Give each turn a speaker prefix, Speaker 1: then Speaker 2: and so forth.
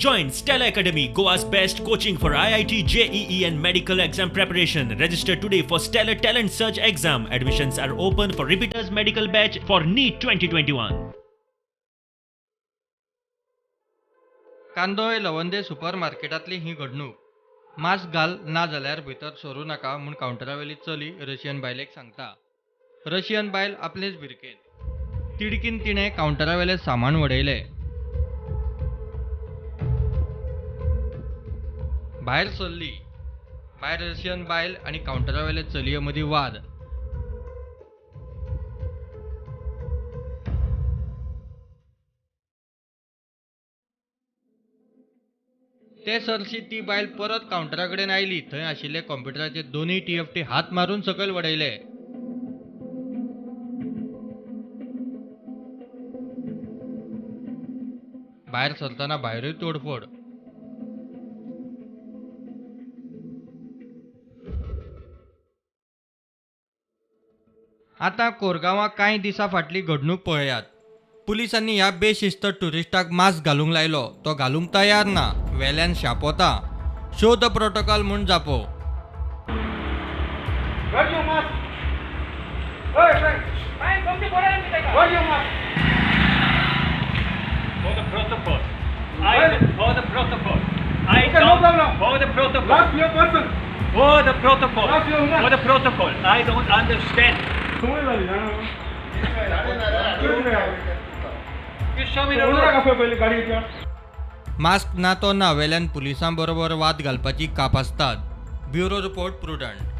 Speaker 1: Join Stella Academy, Goa's best coaching for IIT, JEE and medical exam preparation. Register today for Stellar Talent Search exam. Admissions are open for repeaters medical batch for NEET 2021.
Speaker 2: Kandole Lavande super मार्केटातली ही घडणूक mask घाल ना जाल्यार भितर सरू नाका म्हूण कावंटरावेली चली रशियन बायलेक सांगता. रशियन बायल आपलेच भिरकेन तिडकीन तिणें कावंटरावेलें सामान वडयलें. भायर सरली. भायर रशियन बायल आनी कावंटरावेले चलये मदीं वाद. ते सरशी ती बायल परत कावंटरा कडेन आयली. थंय आशिल्ले कॉम्प्युटराचे दोनूय TFT हात मारून सकयल वडयले. भायर सरतना भायरूय तोडफोड. आतां कोरगांवां कांय दिसां फाटली घडणूक पळयात. पुलिसांनी ह्या बेशिस्त टुरिस्टाक मास्क घालूंक लायलो. तो घालूंक तयार ना. वेल्यान शापोता. शो द प्रोटोकॉल म्हूण जापो.
Speaker 1: I don't understand.
Speaker 2: मास्क ना तो ना वेल्यान पुलिसां बरोबर वाद घालपाची काप आसतात. Bureau report prudent.